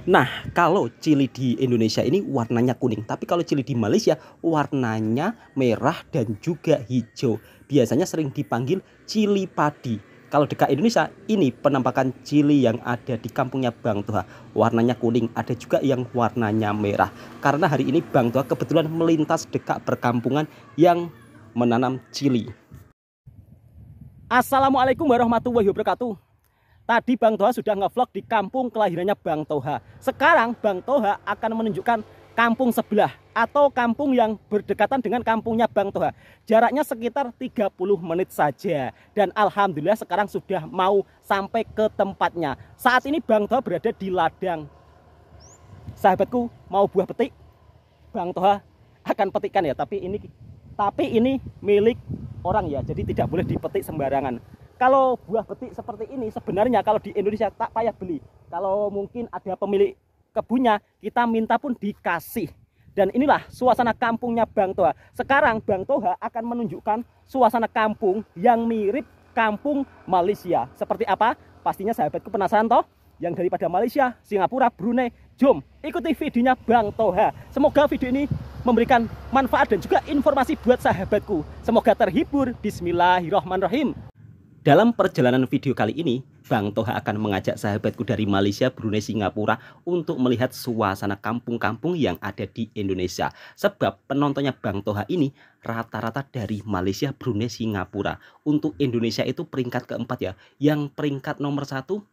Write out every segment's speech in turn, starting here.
Nah, kalau cili di Indonesia ini warnanya kuning, tapi kalau cili di Malaysia warnanya merah dan juga hijau. Biasanya sering dipanggil cili padi. Kalau dekat Indonesia, ini penampakan cili yang ada di kampungnya Bang Toha. Warnanya kuning, ada juga yang warnanya merah. Karena hari ini Bang Toha kebetulan melintas dekat perkampungan yang menanam cili. Assalamualaikum warahmatullahi wabarakatuh. Tadi Bang Toha sudah ngevlog di kampung kelahirannya Bang Toha. Sekarang Bang Toha akan menunjukkan kampung sebelah atau kampung yang berdekatan dengan kampungnya Bang Toha. Jaraknya sekitar 30 menit saja. Dan alhamdulillah sekarang sudah mau sampai ke tempatnya. Saat ini Bang Toha berada di ladang. Sahabatku, mau buah petik? Bang Toha akan petikan ya, tapi ini milik orang ya, jadi tidak boleh dipetik sembarangan. Kalau buah petik seperti ini sebenarnya kalau di Indonesia tak payah beli. Kalau mungkin ada pemilik kebunnya, kita minta pun dikasih. Dan inilah suasana kampungnya Bang Toha. Sekarang Bang Toha akan menunjukkan suasana kampung yang mirip kampung Malaysia. Seperti apa? Pastinya sahabatku penasaran toh? Yang daripada Malaysia, Singapura, Brunei. Jom ikuti videonya Bang Toha. Semoga video ini memberikan manfaat dan juga informasi buat sahabatku. Semoga terhibur. Bismillahirrahmanirrahim. Dalam perjalanan video kali ini, Bang Toha akan mengajak sahabatku dari Malaysia, Brunei, Singapura untuk melihat suasana kampung-kampung yang ada di Indonesia. Sebab penontonnya Bang Toha ini rata-rata dari Malaysia, Brunei, Singapura. Untuk Indonesia itu peringkat keempat ya. Yang peringkat nomor 1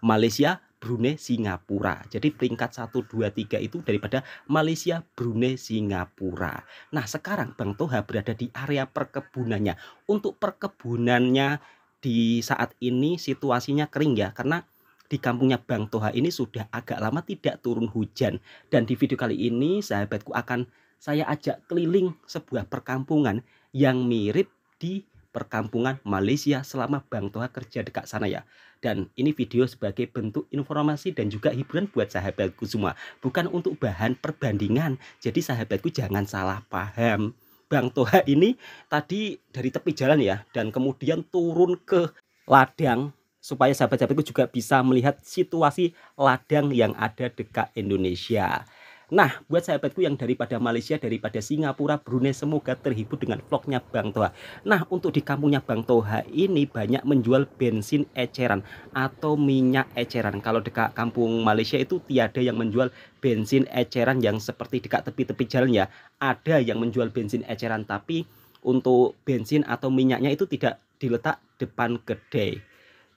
Malaysia, Brunei, Singapura. Jadi peringkat 1, 2, 3 itu daripada Malaysia, Brunei, Singapura. Nah sekarang Bang Toha berada di area perkebunannya. Untuk perkebunannya di saat ini situasinya kering ya, karena di kampungnya Bang Toha ini sudah agak lama tidak turun hujan. Dan di video kali ini sahabatku akan saya ajak keliling sebuah perkampungan yang mirip di perkampungan Malaysia selama Bang Toha kerja dekat sana ya. Dan ini video sebagai bentuk informasi dan juga hiburan buat sahabatku semua, bukan untuk bahan perbandingan. Jadi sahabatku jangan salah paham. Bang Toha ini tadi dari tepi jalan ya, dan kemudian turun ke ladang supaya sahabat-sahabatku juga bisa melihat situasi ladang yang ada dekat Indonesia. Nah, buat sahabatku yang daripada Malaysia, daripada Singapura, Brunei, semoga terhibur dengan vlognya Bang Toha. Nah, untuk di kampungnya Bang Toha ini banyak menjual bensin eceran atau minyak eceran. Kalau dekat kampung Malaysia itu tiada yang menjual bensin eceran yang seperti dekat tepi-tepi jalan ya. Ada yang menjual bensin eceran, tapi untuk bensin atau minyaknya itu tidak diletak depan kedai.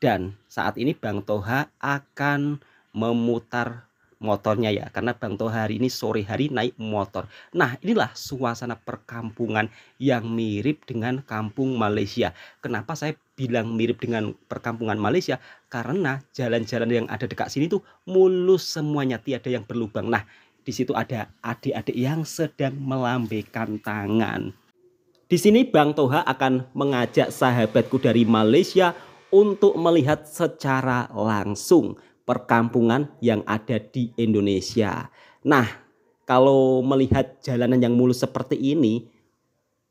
Dan saat ini Bang Toha akan memutar motornya ya, karena Bang Toha hari ini sore hari naik motor. Nah inilah suasana perkampungan yang mirip dengan kampung Malaysia. Kenapa saya bilang mirip dengan perkampungan Malaysia? Karena jalan-jalan yang ada dekat sini tuh mulus semuanya, tiada yang berlubang. Nah di situ ada adik-adik yang sedang melambaikan tangan. Di sini Bang Toha akan mengajak sahabatku dari Malaysia untuk melihat secara langsung perkampungan yang ada di Indonesia. Nah, kalau melihat jalanan yang mulus seperti ini,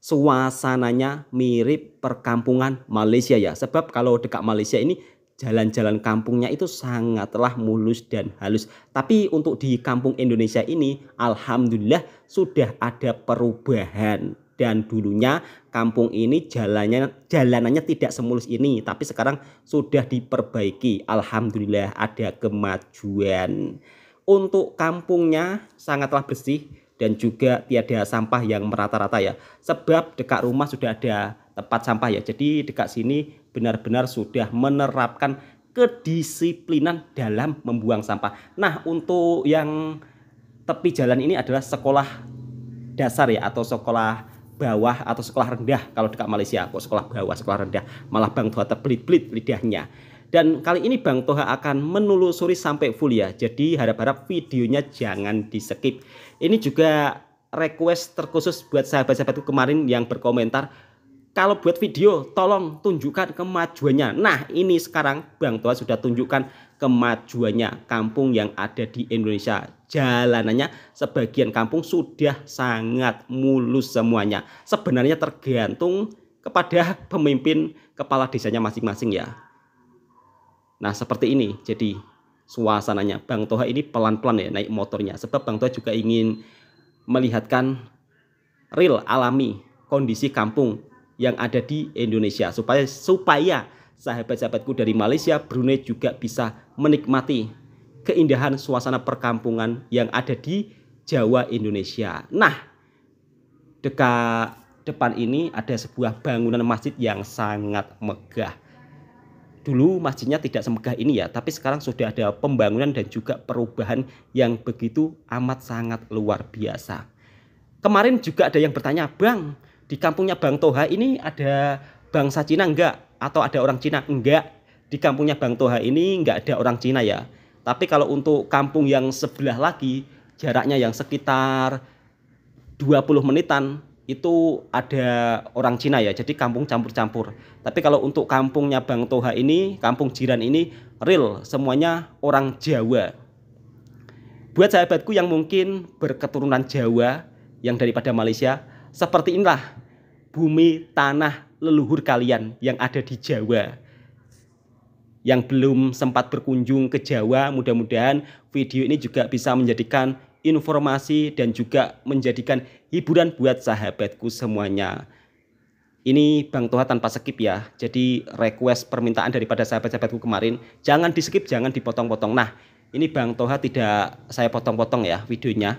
suasananya mirip perkampungan Malaysia ya. Sebab kalau dekat Malaysia ini jalan-jalan kampungnya itu sangatlah mulus dan halus. Tapi untuk di kampung Indonesia ini alhamdulillah sudah ada perubahan. Dan dulunya kampung ini jalanannya tidak semulus ini, tapi sekarang sudah diperbaiki. Alhamdulillah ada kemajuan. Untuk kampungnya sangatlah bersih dan juga tiada sampah yang merata-rata ya. Sebab dekat rumah sudah ada tempat sampah ya. Jadi dekat sini benar-benar sudah menerapkan kedisiplinan dalam membuang sampah. Nah, untuk yang tepi jalan ini adalah sekolah dasar ya, atau sekolah bawah atau sekolah rendah. Kalau dekat Malaysia kok sekolah bawah, sekolah rendah, malah Bang Toha terbelit-belit lidahnya. Dan kali ini Bang Toha akan menelusuri sampai full ya. Jadi harap-harap videonya jangan di skip. Ini juga request terkhusus buat sahabat-sahabatku kemarin yang berkomentar, kalau buat video tolong tunjukkan kemajuannya. Nah ini sekarang Bang Toha sudah tunjukkan kemajuannya kampung yang ada di Indonesia. Jalanannya sebagian kampung sudah sangat mulus semuanya. Sebenarnya tergantung kepada pemimpin kepala desanya masing-masing ya. Nah seperti ini, jadi suasananya. Bang Toha ini pelan-pelan ya naik motornya, sebab Bang Toha juga ingin melihatkan real alami kondisi kampung yang ada di Indonesia, supaya sahabat-sahabatku dari Malaysia, Brunei juga bisa menikmati keindahan suasana perkampungan yang ada di Jawa Indonesia. Nah, dekat depan ini ada sebuah bangunan masjid yang sangat megah. Dulu masjidnya tidak semegah ini ya, tapi sekarang sudah ada pembangunan dan juga perubahan yang begitu amat sangat luar biasa. Kemarin juga ada yang bertanya, Bang, di kampungnya Bang Toha ini ada bangsa Cina enggak? Atau ada orang Cina? Enggak, di kampungnya Bang Toha ini enggak ada orang Cina ya. Tapi kalau untuk kampung yang sebelah lagi, jaraknya yang sekitar 20 menitan, itu ada orang Cina ya, jadi kampung campur-campur. Tapi kalau untuk kampungnya Bang Toha ini, kampung jiran ini real, semuanya orang Jawa. Buat sahabatku yang mungkin berketurunan Jawa, yang daripada Malaysia, seperti inilah bumi tanah leluhur kalian yang ada di Jawa. Yang belum sempat berkunjung ke Jawa, mudah-mudahan video ini juga bisa menjadikan informasi dan juga menjadikan hiburan buat sahabatku semuanya. Ini Bang Toha tanpa skip ya, jadi request permintaan daripada sahabat-sahabatku kemarin, jangan di skip, jangan dipotong-potong. Nah, ini Bang Toha tidak saya potong-potong ya videonya.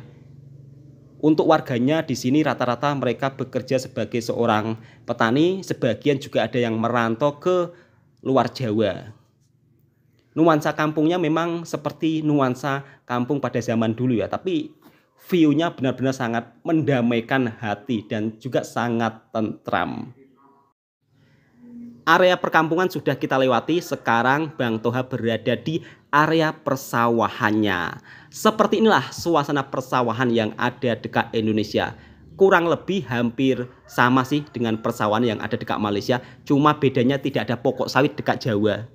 Untuk warganya di sini rata-rata mereka bekerja sebagai seorang petani, sebagian juga ada yang merantau ke luar Jawa. Nuansa kampungnya memang seperti nuansa kampung pada zaman dulu ya, tapi view-nya benar-benar sangat mendamaikan hati dan juga sangat tentram. Area perkampungan sudah kita lewati, sekarang Bang Toha berada di area persawahannya. Seperti inilah suasana persawahan yang ada dekat Indonesia. Kurang lebih hampir sama sih dengan persawahan yang ada dekat Malaysia, cuma bedanya tidak ada pokok sawit dekat Jawa.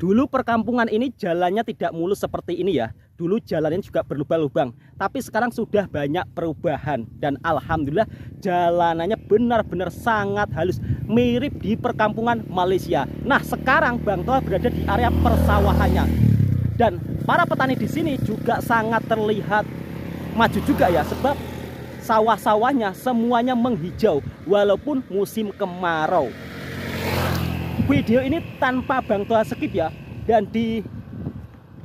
Dulu perkampungan ini jalannya tidak mulus seperti ini ya. Dulu jalannya juga berlubang-lubang. Tapi sekarang sudah banyak perubahan. Dan alhamdulillah jalanannya benar-benar sangat halus. Mirip di perkampungan Malaysia. Nah, sekarang Bang Toha berada di area persawahannya. Dan para petani di sini juga sangat terlihat maju juga ya. Sebab sawah-sawahnya semuanya menghijau walaupun musim kemarau. Video ini tanpa Bang Toha skip ya. Dan di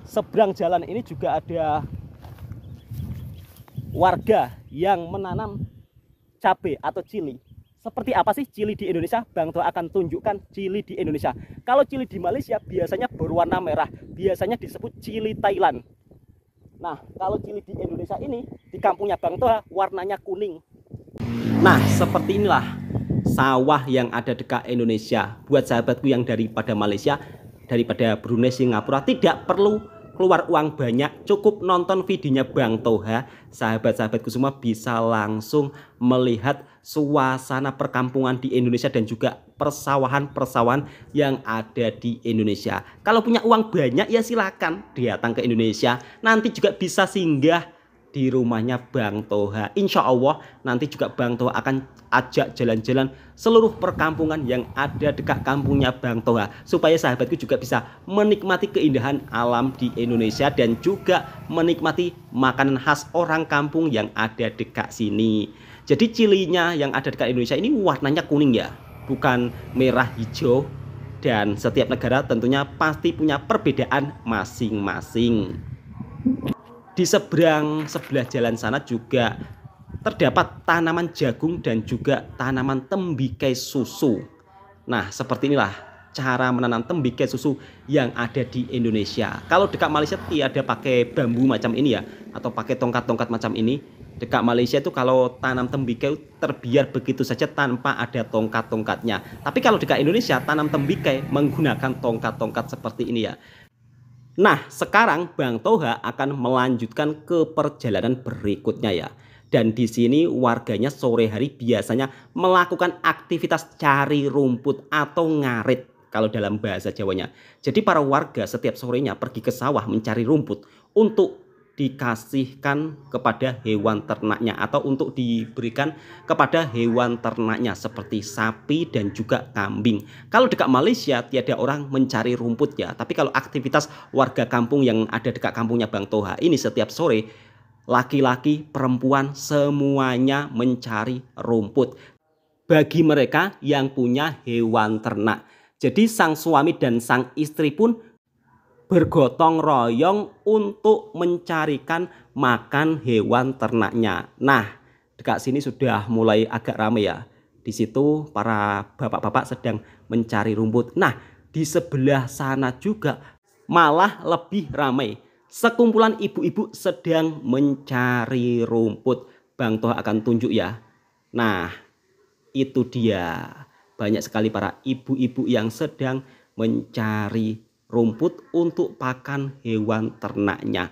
seberang jalan ini juga ada warga yang menanam cabai atau cili. Seperti apa sih cili di Indonesia? Bang Toha akan tunjukkan cili di Indonesia. Kalau cili di Malaysia biasanya berwarna merah, biasanya disebut cili Thailand. Nah, kalau cili di Indonesia ini, di kampungnya Bang Toha warnanya kuning. Nah, seperti inilah sawah yang ada dekat Indonesia. Buat sahabatku yang daripada Malaysia, daripada Brunei, Singapura, tidak perlu keluar uang banyak, cukup nonton videonya Bang Toha. Sahabat-sahabatku semua bisa langsung melihat suasana perkampungan di Indonesia dan juga persawahan-persawahan yang ada di Indonesia. Kalau punya uang banyak ya silakan datang ke Indonesia. Nanti juga bisa singgah di rumahnya Bang Toha. Insya Allah nanti juga Bang Toha akan ajak jalan-jalan seluruh perkampungan yang ada dekat kampungnya Bang Toha, supaya sahabatku juga bisa menikmati keindahan alam di Indonesia dan juga menikmati makanan khas orang kampung yang ada dekat sini. Jadi cilinya yang ada dekat Indonesia ini warnanya kuning ya, bukan merah hijau. Dan setiap negara tentunya pasti punya perbedaan masing-masing. Di sebelah jalan sana juga terdapat tanaman jagung dan juga tanaman tembikai susu. Nah, seperti inilah cara menanam tembikai susu yang ada di Indonesia. Kalau dekat Malaysia tidak ada pakai bambu macam ini ya, atau pakai tongkat-tongkat macam ini. Dekat Malaysia itu kalau tanam tembikai terbiar begitu saja tanpa ada tongkat-tongkatnya. Tapi kalau dekat Indonesia tanam tembikai menggunakan tongkat-tongkat seperti ini ya. Nah, sekarang Bang Toha akan melanjutkan ke perjalanan berikutnya ya. Dan di sini warganya sore hari biasanya melakukan aktivitas cari rumput atau ngarit kalau dalam bahasa Jawanya. Jadi para warga setiap sorenya pergi ke sawah mencari rumput untuk dikasihkan kepada hewan ternaknya atau untuk diberikan kepada hewan ternaknya seperti sapi dan juga kambing. Kalau dekat Malaysia tiada orang mencari rumput ya, tapi kalau aktivitas warga kampung yang ada dekat kampungnya Bang Toha ini setiap sore, laki-laki, perempuan semuanya mencari rumput bagi mereka yang punya hewan ternak. Jadi sang suami dan sang istri pun bergotong royong untuk mencarikan makan hewan ternaknya. Nah, dekat sini sudah mulai agak ramai ya. Di situ para bapak-bapak sedang mencari rumput. Nah, di sebelah sana juga malah lebih ramai. Sekumpulan ibu-ibu sedang mencari rumput. Bang Toha akan tunjuk ya. Nah, itu dia. Banyak sekali para ibu-ibu yang sedang mencari rumput untuk pakan hewan ternaknya.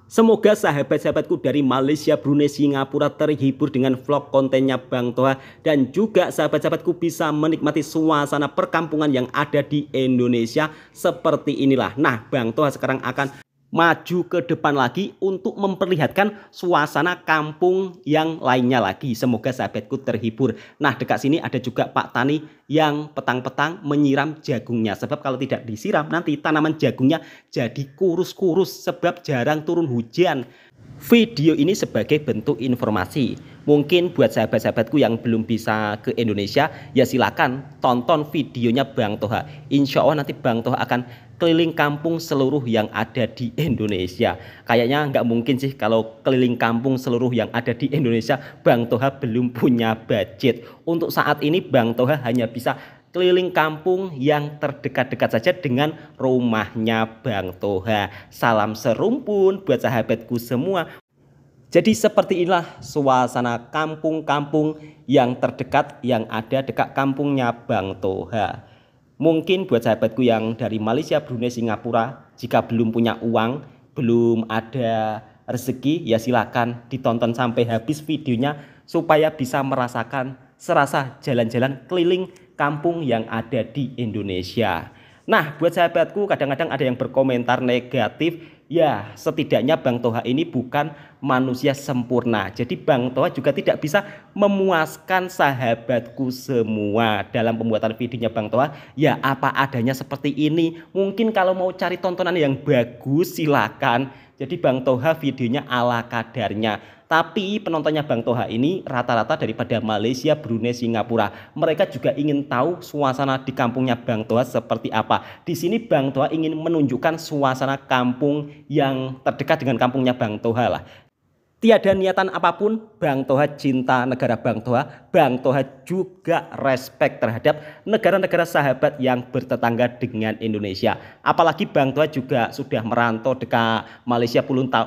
Semoga sahabat-sahabatku dari Malaysia, Brunei, Singapura terhibur dengan vlog kontennya Bang Toha. Dan juga sahabat-sahabatku bisa menikmati suasana perkampungan yang ada di Indonesia seperti inilah. Nah, Bang Toha sekarang akan maju ke depan lagi untuk memperlihatkan suasana kampung yang lainnya lagi. Semoga sahabatku terhibur. Nah, dekat sini ada juga Pak Tani yang petang-petang menyiram jagungnya. Sebab kalau tidak disiram nanti tanaman jagungnya jadi kurus-kurus sebab jarang turun hujan. Video ini sebagai bentuk informasi. Mungkin buat sahabat-sahabatku yang belum bisa ke Indonesia, ya silakan tonton videonya Bang Toha. Insya Allah nanti Bang Toha akan keliling kampung seluruh yang ada di Indonesia. Kayaknya nggak mungkin sih kalau keliling kampung seluruh yang ada di Indonesia, Bang Toha belum punya budget. Untuk saat ini Bang Toha hanya bisa keliling kampung yang terdekat-dekat saja dengan rumahnya Bang Toha. Salam serumpun buat sahabatku semua. Jadi seperti inilah suasana kampung-kampung yang terdekat yang ada dekat kampungnya Bang Toha. Mungkin buat sahabatku yang dari Malaysia, Brunei, Singapura, jika belum punya uang, belum ada rezeki, ya silakan ditonton sampai habis videonya supaya bisa merasakan serasa jalan-jalan keliling kampung yang ada di Indonesia. Nah, buat sahabatku kadang-kadang ada yang berkomentar negatif. Ya, setidaknya Bang Toha ini bukan manusia sempurna. Jadi Bang Toha juga tidak bisa memuaskan sahabatku semua dalam pembuatan videonya Bang Toha. Ya, apa adanya seperti ini. Mungkin kalau mau cari tontonan yang bagus silakan. Jadi Bang Toha videonya ala kadarnya. Tapi penontonnya Bang Toha ini rata-rata daripada Malaysia, Brunei, Singapura. Mereka juga ingin tahu suasana di kampungnya Bang Toha seperti apa. Di sini Bang Toha ingin menunjukkan suasana kampung yang terdekat dengan kampungnya Bang Toha lah. Tiada niatan apapun, Bang Toha cinta negara Bang Toha. Bang Toha juga respect terhadap negara-negara sahabat yang bertetangga dengan Indonesia. Apalagi Bang Toha juga sudah merantau dekat Malaysia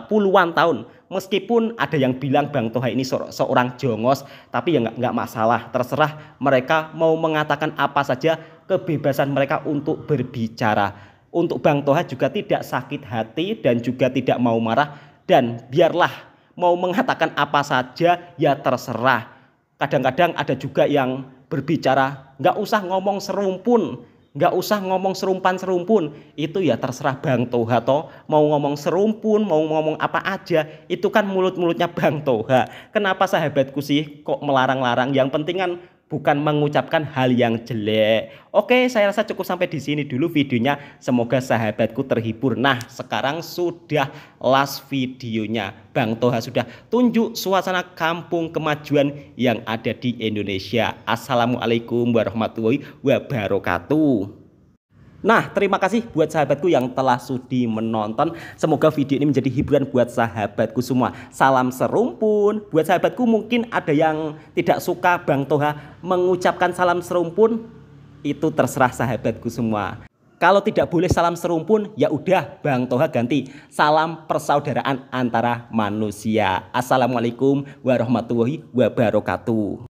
puluhan tahun. Meskipun ada yang bilang Bang Toha ini seorang jongos, tapi ya nggak masalah. Terserah mereka mau mengatakan apa saja, kebebasan mereka untuk berbicara. Untuk Bang Toha juga tidak sakit hati dan juga tidak mau marah. Dan biarlah mau mengatakan apa saja ya terserah. Kadang-kadang ada juga yang berbicara nggak usah ngomong serumpun, nggak usah ngomong serumpan-serumpun. Itu ya terserah Bang Toha toh. Mau ngomong serumpun, mau ngomong apa aja, itu kan mulut-mulutnya Bang Toha. Kenapa sahabatku sih kok melarang-larang? Yang penting kan bukan mengucapkan hal yang jelek. Oke, saya rasa cukup sampai di sini dulu videonya. Semoga sahabatku terhibur. Nah, sekarang sudah last videonya. Bang Toha sudah tunjuk suasana kampung kemajuan yang ada di Indonesia. Assalamualaikum warahmatullahi wabarakatuh. Nah, terima kasih buat sahabatku yang telah sudi menonton. Semoga video ini menjadi hiburan buat sahabatku semua. Salam serumpun. Buat sahabatku mungkin ada yang tidak suka Bang Toha mengucapkan salam serumpun. Itu terserah sahabatku semua. Kalau tidak boleh salam serumpun, ya udah Bang Toha ganti salam persaudaraan antara manusia. Assalamualaikum warahmatullahi wabarakatuh.